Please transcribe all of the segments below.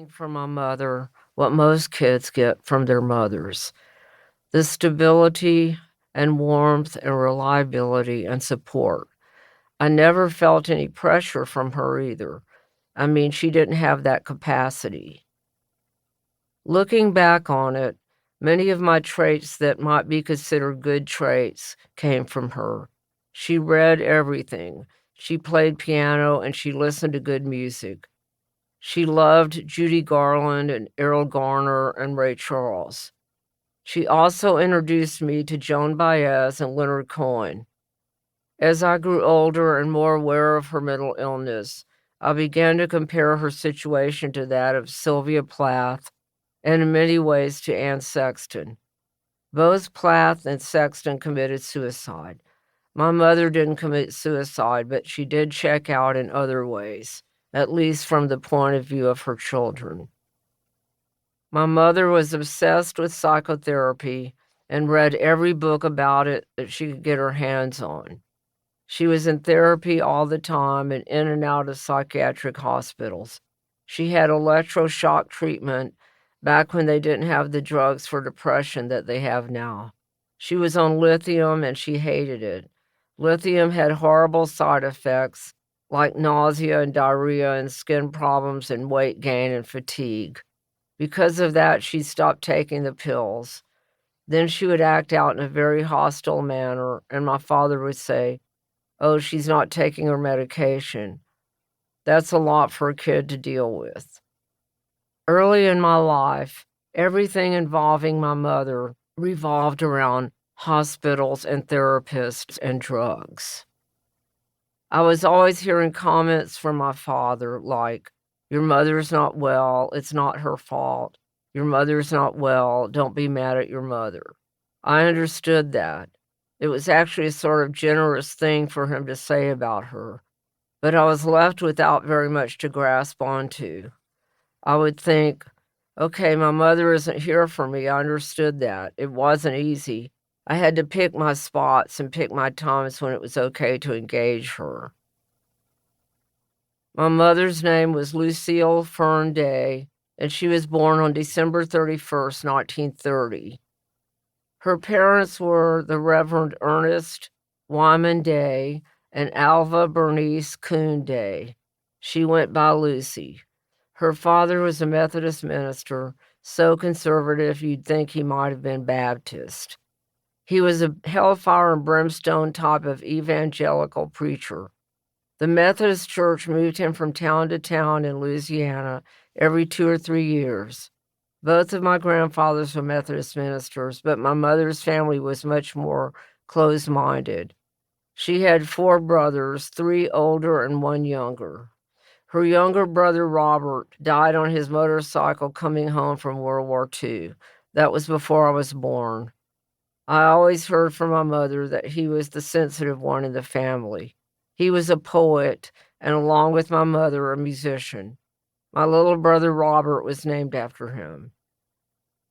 getting from my mother what most kids get from their mothers: the stability and warmth and reliability and support. I never felt any pressure from her either. I mean, she didn't have that capacity. Looking back on it, many of my traits that might be considered good traits came from her. She read everything. She played piano and she listened to good music. She loved Judy Garland and Errol Garner and Ray Charles. She also introduced me to Joan Baez and Leonard Cohen. As I grew older and more aware of her mental illness, I began to compare her situation to that of Sylvia Plath and in many ways to Anne Sexton. Both Plath and Sexton committed suicide. My mother didn't commit suicide, but she did check out in other ways, at least from the point of view of her children. My mother was obsessed with psychotherapy and read every book about it that she could get her hands on. She was in therapy all the time and in and out of psychiatric hospitals. She had electroshock treatment back when they didn't have the drugs for depression that they have now. She was on lithium and she hated it. Lithium had horrible side effects like nausea and diarrhea and skin problems and weight gain and fatigue. Because of that, she stopped taking the pills. Then she would act out in a very hostile manner, and my father would say, "Oh, she's not taking her medication." That's a lot for a kid to deal with. Early in my life, everything involving my mother revolved around hospitals and therapists and drugs. I was always hearing comments from my father like, "Your mother's not well, it's not her fault. Your mother's not well, don't be mad at your mother." I understood that. It was actually a sort of generous thing for him to say about her, but I was left without very much to grasp onto. I would think, okay, my mother isn't here for me. I understood that. It wasn't easy. I had to pick my spots and pick my times when it was okay to engage her. My mother's name was Lucille Fern Day, and she was born on December 31st, 1930. Her parents were the Reverend Ernest Wyman Day and Alva Bernice Coon Day. She went by Lucy. Her father was a Methodist minister, so conservative you'd think he might have been Baptist. He was a hellfire and brimstone type of evangelical preacher. The Methodist Church moved him from town to town in Louisiana every 2 or 3 years. Both of my grandfathers were Methodist ministers, but my mother's family was much more closed-minded. She had 4 brothers, 3 older and 1 younger. Her younger brother, Robert, died on his motorcycle coming home from World War II. That was before I was born. I always heard from my mother that he was the sensitive one in the family. He was a poet, and along with my mother, a musician. My little brother Robert was named after him.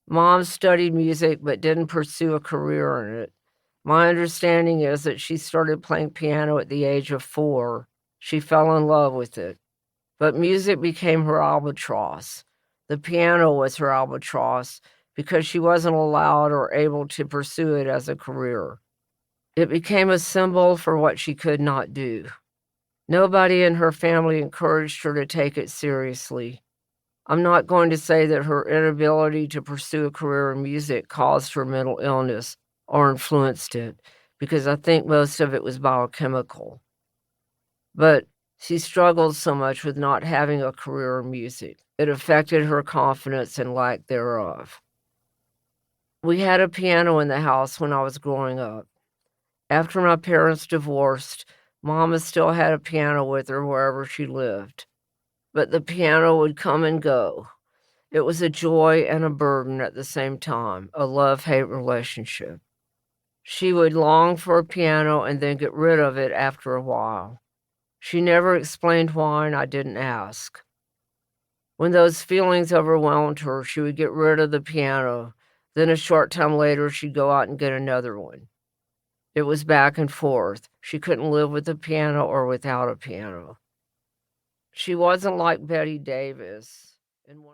Mom studied music but didn't pursue a career in it. My understanding is that she started playing piano at the age of 4. She fell in love with it. But music became her albatross. The piano was her albatross because she wasn't allowed or able to pursue it as a career. It became a symbol for what she could not do. Nobody in her family encouraged her to take it seriously. I'm not going to say that her inability to pursue a career in music caused her mental illness or influenced it, because I think most of it was biochemical. But she struggled so much with not having a career in music. It affected her confidence and lack thereof. We had a piano in the house when I was growing up. After my parents divorced, Mama still had a piano with her wherever she lived. But the piano would come and go. It was a joy and a burden at the same time, a love-hate relationship. She would long for a piano and then get rid of it after a while. She never explained why, and I didn't ask. When those feelings overwhelmed her, she would get rid of the piano. Then a short time later, she'd go out and get another one. It was back and forth. She couldn't live with a piano or without a piano. She wasn't like Betty Davis. And one